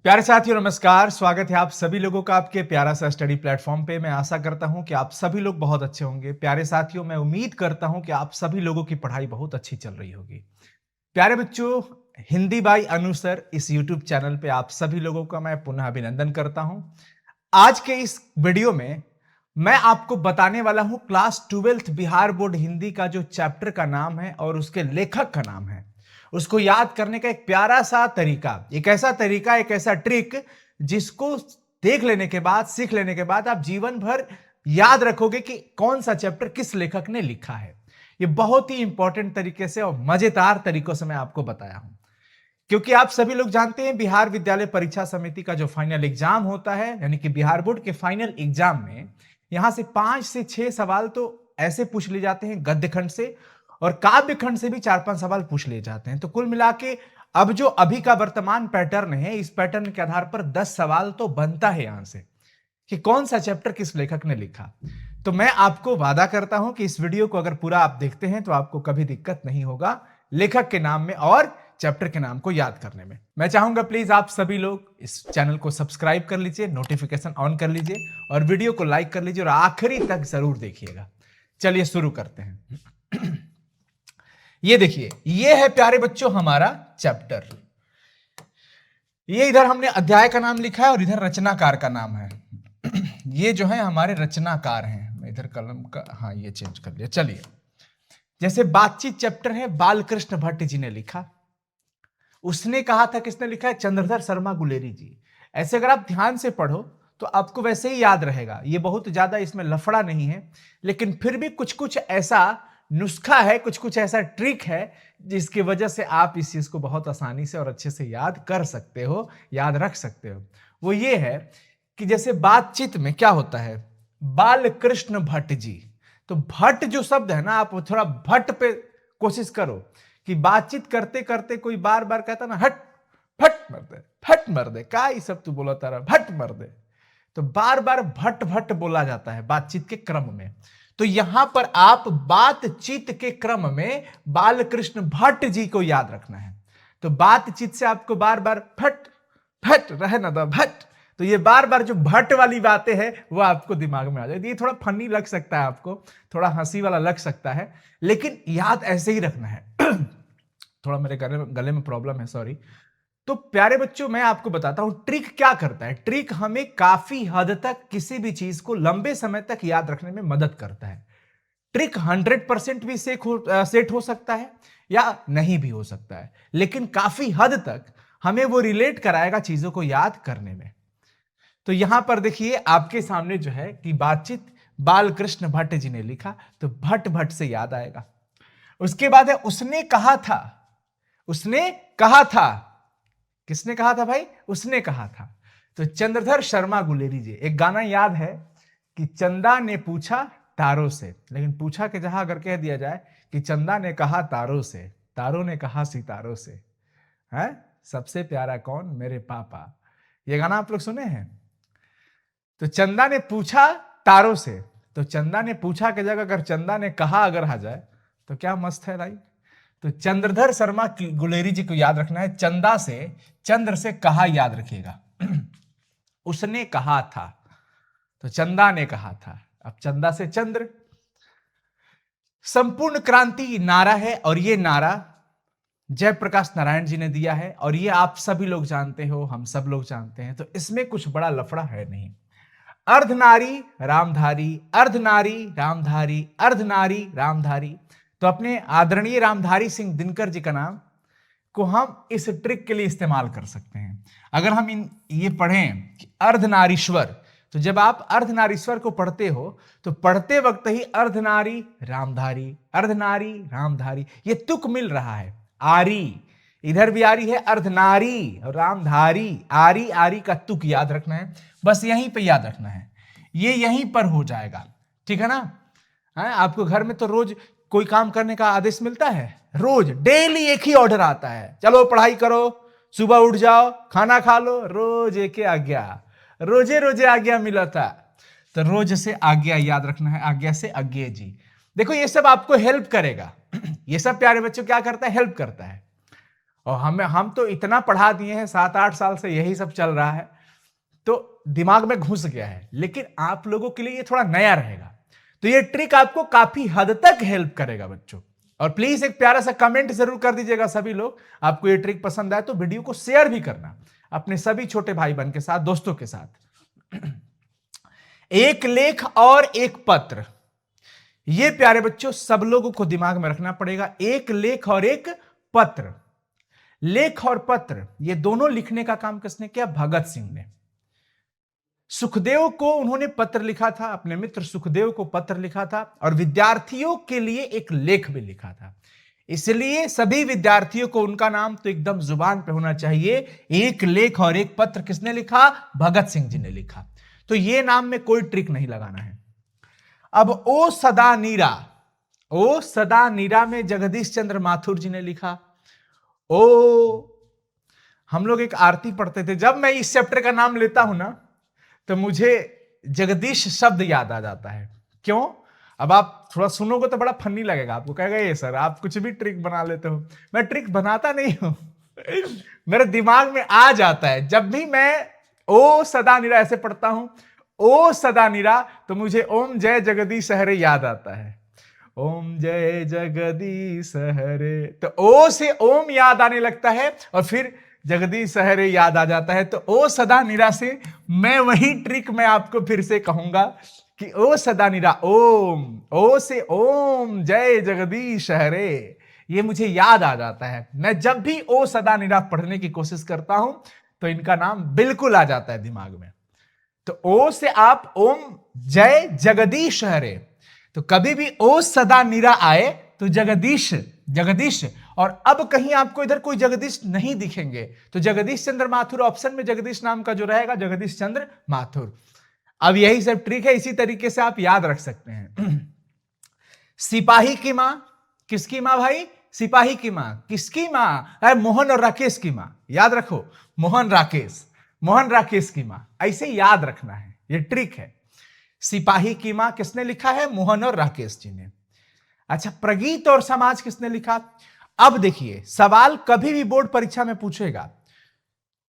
प्यारे साथियों नमस्कार। स्वागत है आप सभी लोगों का आपके प्यारा सा स्टडी प्लेटफॉर्म पे। मैं आशा करता हूं कि आप सभी लोग बहुत अच्छे होंगे। प्यारे साथियों, मैं उम्मीद करता हूं कि आप सभी लोगों की पढ़ाई बहुत अच्छी चल रही होगी। प्यारे बच्चों, हिंदी बाई अनु सर इस यूट्यूब चैनल पे आप सभी लोगों का मैं पुनः अभिनंदन करता हूं। आज के इस वीडियो में मैं आपको बताने वाला हूं class 12th Bihar board Hindi का जो चैप्टर का नाम है और उसके लेखक का नाम है, उसको याद करने का एक प्यारा सा तरीका, एक ऐसा तरीका, एक ऐसा ट्रिक जिसको देख लेने के बाद, सीख लेने के बाद आप जीवन भर याद रखोगे कि कौन सा चैप्टर किस लेखक ने लिखा है। ये बहुत ही इंपॉर्टेंट तरीके से और मजेदार तरीकों से मैं आपको बताया हूं, क्योंकि आप सभी लोग जानते हैं बिहार विद्यालय परीक्षा समिति का जो फाइनल एग्जाम होता है, यानी कि बिहार बोर्ड के फाइनल एग्जाम में यहां से 5 से 6 सवाल तो ऐसे पूछ लिए जाते हैं गद्य खंड से, और काव्य खंड से भी 4-5 सवाल पूछ लिए जाते हैं। तो कुल मिला के अब जो अभी का वर्तमान पैटर्न है, इस पैटर्न के आधार पर 10 सवाल तो बनता है यहां से कि कौन सा चैप्टर किस लेखक ने लिखा। तो मैं आपको वादा करता हूं कि इस वीडियो को अगर पूरा आप देखते हैं तो आपको कभी दिक्कत नहीं होगा लेखक के नाम में और चैप्टर के नाम को याद करने में। मैं चाहूंगा प्लीज आप सभी लोग इस चैनल को सब्सक्राइब कर लीजिए, नोटिफिकेशन ऑन कर लीजिए और वीडियो को लाइक कर लीजिए और आखिरी तक जरूर देखिएगा। चलिए शुरू करते हैं। ये देखिए, ये है प्यारे बच्चों हमारा चैप्टर। ये इधर हमने अध्याय का नाम लिखा है और इधर रचनाकार का नाम है। ये जो है हमारे रचनाकार हैं। मैं इधर कलम का, हाँ ये चेंज कर लिया। चलिए, जैसे बातचीत चैप्टर है, बालकृष्ण भट्ट जी ने लिखा। उसने कहा था, किसने लिखा है? चंद्रधर शर्मा गुलेरी जी। ऐसे अगर आप ध्यान से पढ़ो तो आपको वैसे ही याद रहेगा। ये बहुत ज्यादा इसमें लफड़ा नहीं है, लेकिन फिर भी कुछ कुछ ऐसा नुस्खा है, कुछ कुछ ऐसा ट्रिक है जिसकी वजह से आप इस चीज को बहुत आसानी से और अच्छे से याद कर सकते हो, याद रख सकते हो। वो ये है कि जैसे बातचीत में क्या होता है, बालकृष्ण भट्ट जी। तो भट्ट जो शब्द है ना, आप थोड़ा भट्ट पे कोशिश करो कि बातचीत करते करते कोई बार बार कहता ना, हट फट मर दे, फट मर दे, का ये सब तू बोला तारा, भट मर दे। तो बार बार भट भट बोला जाता है बातचीत के क्रम में। तो यहां पर आप बातचीत के क्रम में बालकृष्ण भट्ट जी को याद रखना है। तो बातचीत से आपको बार बार फट फट रहे ना दा भट, तो ये बार बार जो भट्ट वाली बातें हैं वो आपको दिमाग में आ जाएगी। ये थोड़ा फनी लग सकता है आपको, थोड़ा हंसी वाला लग सकता है, लेकिन याद ऐसे ही रखना है। थोड़ा मेरे गले में प्रॉब्लम है, सॉरी। तो प्यारे बच्चों, मैं आपको बताता हूं ट्रिक क्या करता है। ट्रिक हमें काफी हद तक किसी भी चीज को लंबे समय तक याद रखने में मदद करता है। ट्रिक 100% भी सेट हो सकता है या नहीं भी हो सकता है, लेकिन काफी हद तक हमें वो रिलेट कराएगा चीजों को याद करने में। तो यहां पर देखिए आपके सामने जो है कि बातचीत बालकृष्ण भट्ट जी ने लिखा, तो भट्ट भट्ट से याद आएगा। उसके बाद है उसने कहा था। उसने कहा था, किसने कहा था भाई? उसने कहा था। तो चंद्रधर शर्मा गुलेरी जी। एक गाना याद है कि चंदा ने पूछा तारों से, लेकिन पूछा के जहां अगर कह दिया जाए कि चंदा ने कहा तारों से, तारों ने कहा सितारों से, है सबसे प्यारा कौन? मेरे पापा। ये गाना आप लोग सुने हैं? तो चंदा ने पूछा तारों से, तो चंदा ने पूछा के जगह अगर चंदा ने कहा अगर आ जाए तो क्या मस्त है भाई। तो चंद्रधर शर्मा गुलेरी जी को याद रखना है। चंदा से, चंद्र से कहा याद रखिएगा। उसने कहा था, तो चंदा ने कहा था। अब चंदा से चंद्र। संपूर्ण क्रांति नारा है और ये नारा जयप्रकाश नारायण जी ने दिया है और ये आप सभी लोग जानते हो, हम सब लोग जानते हैं, तो इसमें कुछ बड़ा लफड़ा है नहीं। अर्धनारी रामधारी, अर्धनारी रामधारी, अर्धनारी रामधारी। तो अपने आदरणीय रामधारी सिंह दिनकर जी का नाम को हम इस ट्रिक के लिए इस्तेमाल कर सकते हैं। अगर हम ये पढ़ें कि अर्धनारीश्वर, तो जब आप अर्धनारीश्वर को पढ़ते हो तो पढ़ते वक्त ही अर्धनारी रामधारी, अर्धनारी रामधारी, ये तुक मिल रहा है। आरी इधर भी आरी है, अर्धनारी और रामधारी, आरी आरी का तुक याद रखना है। बस यहीं पे याद रखना है, ये यहीं पर हो जाएगा, ठीक है ना? आपको घर में तो रोज कोई काम करने का आदेश मिलता है, रोज डेली एक ही ऑर्डर आता है, चलो पढ़ाई करो, सुबह उठ जाओ, खाना खा लो, रोज एक ही आज्ञा, रोजे रोजे आज्ञा मिला था। तो रोज से आज्ञा याद रखना है, आज्ञा से अज्ञे जी। देखो ये सब आपको हेल्प करेगा। ये सब प्यारे बच्चों क्या करता है? हेल्प करता है। और हम तो इतना पढ़ा दिए हैं, 7-8 साल से यही सब चल रहा है, तो दिमाग में घुस गया है। लेकिन आप लोगों के लिए ये थोड़ा नया रहेगा, तो ये ट्रिक आपको काफी हद तक हेल्प करेगा बच्चों। और प्लीज एक प्यारा सा कमेंट जरूर कर दीजिएगा सभी लोग, आपको ये ट्रिक पसंद आए तो वीडियो को शेयर भी करना अपने सभी छोटे भाई बहन के साथ, दोस्तों के साथ। एक लेख और एक पत्र, ये प्यारे बच्चों सब लोगों को दिमाग में रखना पड़ेगा। एक लेख और एक पत्र, लेख और पत्र ये दोनों लिखने का काम किसने किया? भगत सिंह ने। सुखदेव को उन्होंने पत्र लिखा था, अपने मित्र सुखदेव को पत्र लिखा था, और विद्यार्थियों के लिए एक लेख भी लिखा था। इसलिए सभी विद्यार्थियों को उनका नाम तो एकदम जुबान पे होना चाहिए। एक लेख और एक पत्र किसने लिखा? भगत सिंह जी ने लिखा। तो ये नाम में कोई ट्रिक नहीं लगाना है। अब ओ सदा नीरा, ओ सदा नीरा में जगदीश चंद्र माथुर जी ने लिखा। ओ, हम लोग एक आरती पढ़ते थे, जब मैं इस चैप्टर का नाम लेता हूं ना तो मुझे जगदीश शब्द याद आ जाता है। क्यों? अब आप थोड़ा सुनोगे तो बड़ा फनी लगेगा, आपको कहेगा ये सर आप कुछ भी ट्रिक बना लेते हो। मैं ट्रिक बनाता नहीं हूं मेरे दिमाग में आ जाता है। जब भी मैं ओ सदा निरा ऐसे पढ़ता हूं, ओ सदा निरा, तो मुझे ओम जय जगदीश हरे याद आता है। ओम जय जगदीश हरे, तो ओ से ओम याद आने लगता है और फिर जगदीश हरे याद आ जाता है। तो ओ सदा निरा से मैं वही ट्रिक मैं आपको फिर से कहूंगा कि ओ सदा निरा ओम, ओ से ओम जय जगदीश हरे, ये मुझे याद आ जाता है। मैं जब भी ओ सदा निरा पढ़ने की कोशिश करता हूं तो इनका नाम बिल्कुल आ जाता है दिमाग में। तो ओ से आप ओम जय जगदीश हरे, तो कभी भी ओ सदा निरा आए तो जगदीश, जगदीश। और अब कहीं आपको इधर कोई जगदीश नहीं दिखेंगे तो जगदीश चंद्र माथुर ऑप्शन में जगदीश नाम का जो रहेगा, जगदीश चंद्र माथुर। अब यही सब ट्रिक है, इसी तरीके से आप याद रख सकते हैं। सिपाही की मां, किसकी मां भाई? सिपाही की मां। किसकी मां? अरे मोहन और राकेश की मां, याद रखो, मोहन राकेश, मोहन राकेश की मां, ऐसे याद रखना है, ये ट्रिक है। सिपाही की मां किसने लिखा है? मोहन और राकेश जी ने। अच्छा, प्रगीत और समाज किसने लिखा? अब देखिए, सवाल कभी भी बोर्ड परीक्षा में पूछेगा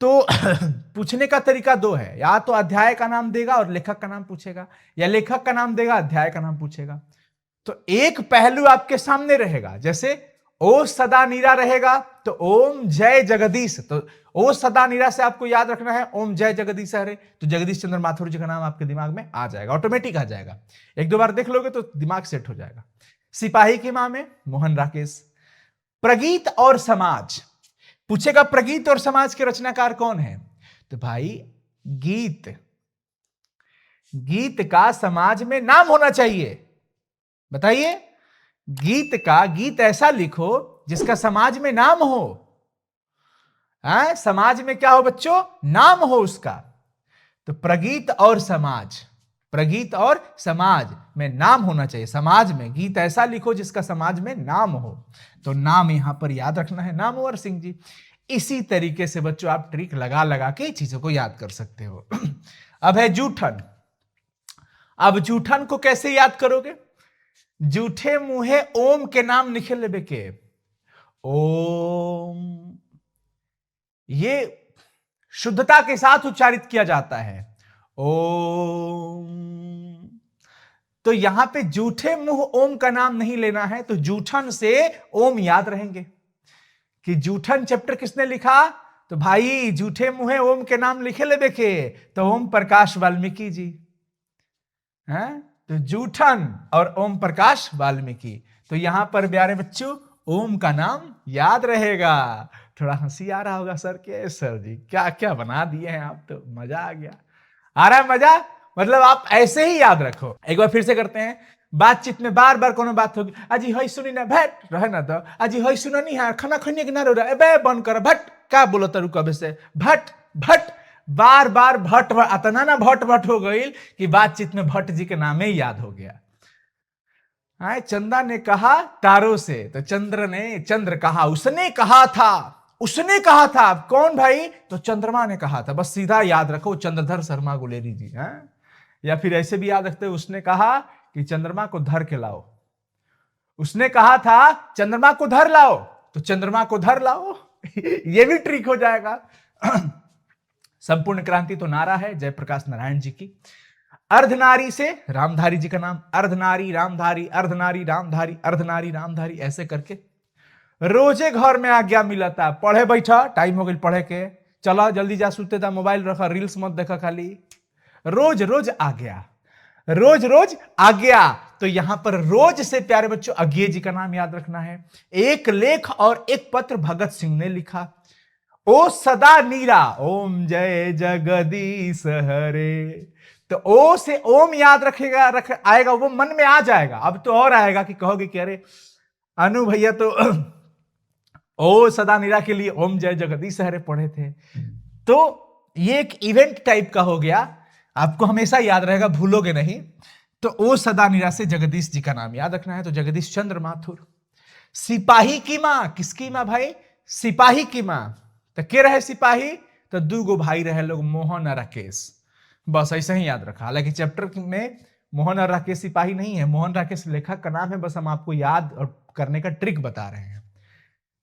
तो पूछने का तरीका दो है, या तो अध्याय का नाम देगा और लेखक का नाम पूछेगा, या लेखक का नाम देगा अध्याय का नाम पूछेगा। तो एक पहलू आपके सामने रहेगा, जैसे ओ सदा नीरा रहेगा तो ओम जय जगदीश, तो ओ सदा नीरा से आपको याद रखना है ओम जय जगदीश हरे, तो जगदीश चंद्र माथुर जी का नाम आपके दिमाग में आ जाएगा, ऑटोमेटिक आ जाएगा। एक दो बार देख लोगे तो दिमाग सेट हो जाएगा। सिपाही की मां में मोहन राकेश। प्रगीत और समाज पूछेगा, प्रगीत और समाज के रचनाकार कौन है? तो भाई गीत, गीत का समाज में नाम होना चाहिए। बताइए, गीत का, गीत ऐसा लिखो जिसका समाज में नाम हो। समाज में क्या हो बच्चों? नाम हो उसका। तो प्रगीत और समाज, प्रगीत और समाज में नाम होना चाहिए। समाज में गीत ऐसा लिखो जिसका समाज में नाम हो, तो नाम यहां पर याद रखना है, नामवर सिंह जी। इसी तरीके से बच्चों आप ट्रिक लगा लगा के चीजों को याद कर सकते हो। अब है जूठन। अब जूठन को कैसे याद करोगे? जूठे मुंहे ओम के नाम लिखे लेबे के। ओम, ये शुद्धता के साथ उच्चारित किया जाता है, ओम। तो यहां पे जूठे मुंह ओम का नाम नहीं लेना है, तो जूठन से ओम याद रहेंगे। कि जूठन चैप्टर किसने लिखा? तो भाई जूठे मुंहे ओम के नाम लिखे लेबे के, तो ओम प्रकाश वाल्मीकि जी हैं। तो जूठन और ओम प्रकाश वाल्मीकि, तो यहां पर प्यारे बच्चों ओम का नाम याद रहेगा। थोड़ा हंसी आ रहा होगा सर, के सर जी क्या क्या बना दिए हैं आप, तो मजा आ गया। आ रहा है मजा? मतलब आप ऐसे ही याद रखो। एक बार फिर से करते हैं। बातचीत में बार बार कोनो बात होगी, अजी हई सुनी ना भट रहे ना, तो अजी हई सुनो नहीं है, खाना खनिए के ना रो रहा, बे बंद कर भट, क्या बोलो तरु कब से, भट भट, बार बार भट भट, अतना ना भट भट हो गई कि बातचीत में भट्ट जी के नाम ही याद हो गया। चंदा ने कहा तारों से, तो चंद्र ने, चंद्र कहा, उसने कहा था, उसने कहा था, कौन भाई? तो चंद्रमा ने कहा था। बस सीधा याद रखो, चंद्रधर शर्मा गुलेरी जी हैं। या फिर ऐसे भी याद रखते हो, उसने कहा कि चंद्रमा को धर के लाओ, उसने कहा था चंद्रमा को धर लाओ, तो चंद्रमा को धर लाओ। ये भी ट्रिक हो जाएगा। संपूर्ण क्रांति तो नारा है जयप्रकाश नारायण जी की। अर्धनारी से रामधारी जी का नाम, अर्धनारी रामधारी, अर्धनारी रामधारी, अर्धनारी रामधारी, ऐसे करके रोजे घर में आज्ञा मिला था, पढ़े बैठा, टाइम हो गई पढ़े के, चला जल्दी जा सुते था, मोबाइल रखा, रील्स मत देखा खाली, रोज रोज आ गया, रोज रोज आ गया। तो यहां पर रोज से प्यारे बच्चों अज्ञे जी का नाम याद रखना है। एक लेख और एक पत्र भगत सिंह ने लिखा, ओ सदा नीरा ओम जय जगदीश हरे। तो ओ से ओम याद रखेगा, आएगा, वो मन में आ जाएगा। अब तो और आएगा कि कहोगे कि अरे अनु भैया तो ओ सदा नीरा के लिए ओम जय जगदीश हरे पढ़े थे। तो ये एक इवेंट टाइप का हो गया, आपको हमेशा याद रहेगा, भूलोगे नहीं। तो ओ सदा नीरा से जगदीश जी का नाम याद रखना है। तो जगदीश चंद्र माथुर। सिपाही की मां, किसकी मां भाई? सिपाही की मां। तो के रहे सिपाही? तो दो गो भाई रहे लोग, मोहन और राकेश। बस ऐसे ही याद रखा। हालांकि चैप्टर में मोहन और राकेश सिपाही नहीं है, मोहन राकेश लेखक का नाम है, बस हम आपको याद और करने का ट्रिक बता रहे हैं।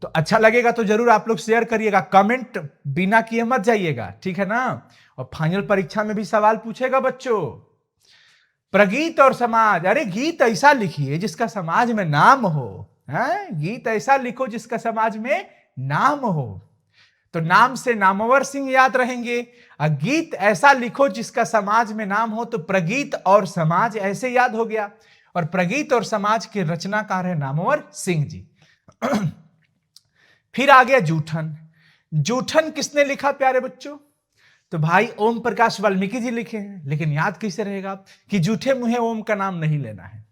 तो अच्छा लगेगा तो जरूर आप लोग शेयर करिएगा, कमेंट बिना किए मत जाइएगा, ठीक है ना। और फाइनल परीक्षा में भी सवाल पूछेगा बच्चों, प्रगीत और समाज। अरे गीत ऐसा लिखिए जिसका समाज में नाम हो, है? गीत ऐसा लिखो जिसका समाज में नाम हो। तो नाम से नामवर सिंह याद रहेंगे, और गीत ऐसा लिखो जिसका समाज में नाम हो, तो प्रगीत और समाज ऐसे याद हो गया। और प्रगीत और समाज के रचनाकार है नामवर सिंह जी। फिर आ गया जूठन। जूठन किसने लिखा प्यारे बच्चों? तो भाई ओम प्रकाश वाल्मीकि जी लिखे हैं। लेकिन याद कैसे रहेगा कि जूठे मुंहे ओम का नाम नहीं लेना है।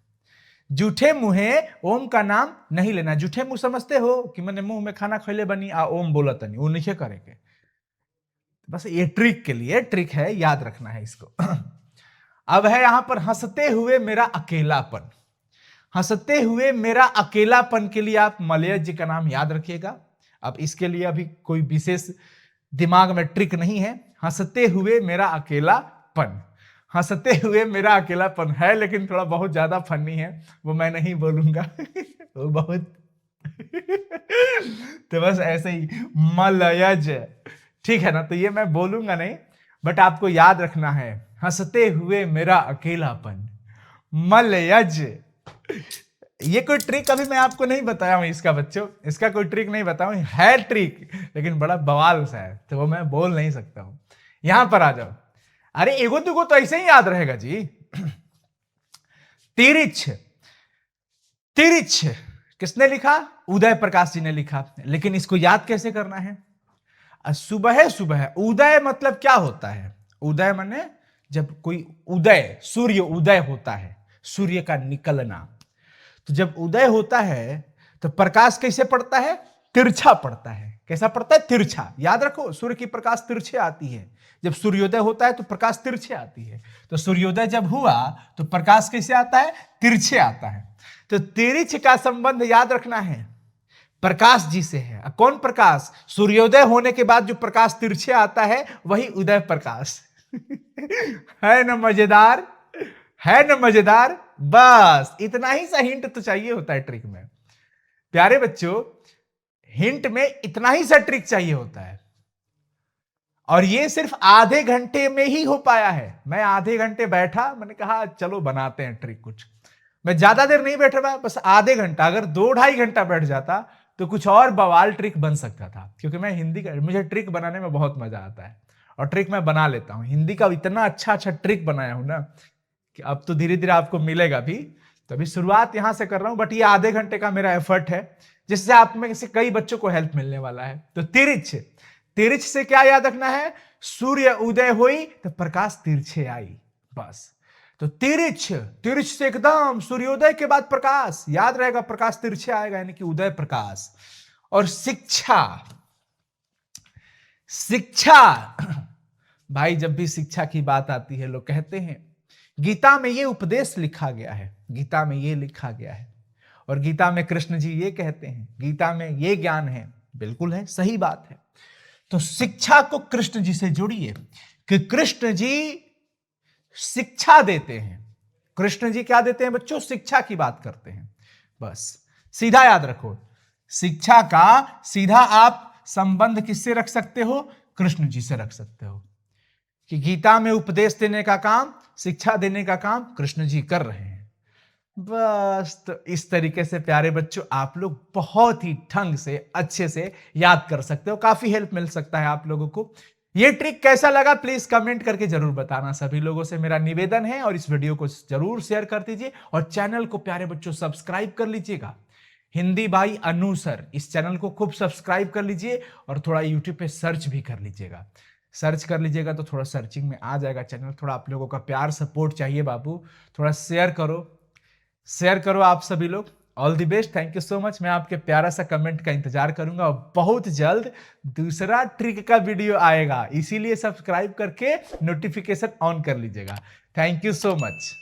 जूठे मुंहे ओम का नाम नहीं लेना। जूठे मुंह समझते हो कि मैंने मुंह में खाना खैले बनी आ ओम बोला तनी, वो नहीं करेंगे। बस ये ट्रिक के लिए ट्रिक है, याद रखना है इसको। अब है यहां पर हंसते हुए मेरा अकेलापन। हंसते हुए मेरा अकेलापन के लिए आप मलय जी का नाम याद रखिएगा। अब इसके लिए अभी कोई विशेष दिमाग में ट्रिक नहीं है। हंसते हुए मेरा अकेलापन, हंसते हुए मेरा अकेलापन है, लेकिन थोड़ा बहुत ज्यादा फनी है, वो मैं नहीं बोलूंगा। वो बहुत तो बस ऐसे ही मलयज, ठीक है ना। तो ये मैं बोलूंगा नहीं, बट आपको याद रखना है, हंसते हुए मेरा अकेलापन, मलयज। ये कोई ट्रिक अभी मैं आपको नहीं बताया हूं इसका बच्चों, इसका कोई ट्रिक नहीं बताया हूं, है ट्रिक, लेकिन बड़ा बवाल सा है, तो वो मैं बोल नहीं सकता हूं। यहां पर आ जाओ। अरे एगो दुगो तो ऐसे ही याद रहेगा जी। तिरिछ। तिरिछ किसने लिखा? उदय प्रकाश जी ने लिखा। लेकिन इसको याद कैसे करना है? सुबह सुबह, उदय मतलब क्या होता है? उदय माने जब कोई उदय, सूर्य उदय होता है, सूर्य का निकलना। तो जब उदय होता है तो प्रकाश कैसे पड़ता है? तिरछा पड़ता है। कैसा पड़ता है? तिरछा। याद रखो, सूर्य की प्रकाश तिरछे आती है। जब सूर्योदय होता है तो प्रकाश तिरछे आती है। तो सूर्योदय जब हुआ तो प्रकाश कैसे आता है? तिरछे आता है। तो तिरछ का संबंध याद रखना है, प्रकाश जी से है। कौन प्रकाश? सूर्योदय होने के बाद जो प्रकाश तिरछे आता है वही उदय प्रकाश। है ना मजेदार? है ना मजेदार? बस इतना ही सा हिंट तो चाहिए होता है ट्रिक में प्यारे बच्चों। हिंट में इतना ही सा ट्रिक चाहिए होता है, और ये सिर्फ आधे घंटे में ही हो पाया है। मैं आधे घंटे बैठा, मैंने कहा चलो बनाते हैं ट्रिक कुछ। मैं ज्यादा देर नहीं बैठा था, बस आधे घंटा। अगर 2-2.5 घंटा बैठ जाता तो कुछ और बवाल ट्रिक बन सकता था, क्योंकि मैं हिंदी का, मुझे ट्रिक बनाने में बहुत मजा आता है और ट्रिक मैं बना लेता हूं। हिंदी का इतना अच्छा अच्छा ट्रिक बनाया हूं ना कि अब तो धीरे धीरे आपको मिलेगा भी। तो अभी शुरुआत यहां से कर रहा हूं, बट ये आधे घंटे का मेरा एफर्ट है, जिससे आप में से कई बच्चों को हेल्प मिलने वाला है। तो तिरछ, तिरछ से क्या याद रखना है? सूर्य उदय हुई तो प्रकाश तिरछे आई, बस। तो तिरछ, तिरछ से एकदम सूर्योदय के बाद प्रकाश, याद रहेगा, प्रकाश तिरछे आएगा, यानी कि उदय प्रकाश। और शिक्षा, शिक्षा भाई जब भी शिक्षा की बात आती है, लोग कहते हैं गीता में ये उपदेश लिखा गया है, गीता में ये लिखा गया है, और गीता में कृष्ण जी ये कहते हैं, गीता में ये ज्ञान है। बिल्कुल है, सही बात है। तो शिक्षा को कृष्ण जी से जोड़िए कि कृष्ण जी शिक्षा देते हैं। कृष्ण जी क्या देते हैं बच्चों? शिक्षा की बात करते हैं। बस सीधा याद रखो, शिक्षा का सीधा आप संबंध किससे रख सकते हो? कृष्ण जी से रख सकते हो कि गीता में उपदेश देने का काम, शिक्षा देने का काम कृष्ण जी कर रहे हैं। बस तो इस तरीके से प्यारे बच्चों आप लोग बहुत ही ढंग से अच्छे से याद कर सकते हो, काफी हेल्प मिल सकता है आप लोगों को। ये ट्रिक कैसा लगा प्लीज कमेंट करके जरूर बताना। सभी लोगों से मेरा निवेदन है और इस वीडियो को जरूर शेयर कर दीजिए और चैनल को प्यारे बच्चों सब्सक्राइब कर लीजिएगा। हिंदी भाई अनु सर, इस चैनल को खूब सब्सक्राइब कर लीजिए और थोड़ा यूट्यूब पे सर्च भी कर लीजिएगा। सर्च कर लीजिएगा तो थोड़ा सर्चिंग में आ जाएगा चैनल। थोड़ा आप लोगों का प्यार सपोर्ट चाहिए बाबू, थोड़ा शेयर करो, शेयर करो आप सभी लोग। All the best, thank you so much. मैं आपके प्यारा सा कमेंट का इंतजार करूंगा और बहुत जल्द दूसरा ट्रिक का वीडियो आएगा, इसीलिए सब्सक्राइब करके नोटिफिकेशन ऑन कर लीजिएगा। Thank you so much.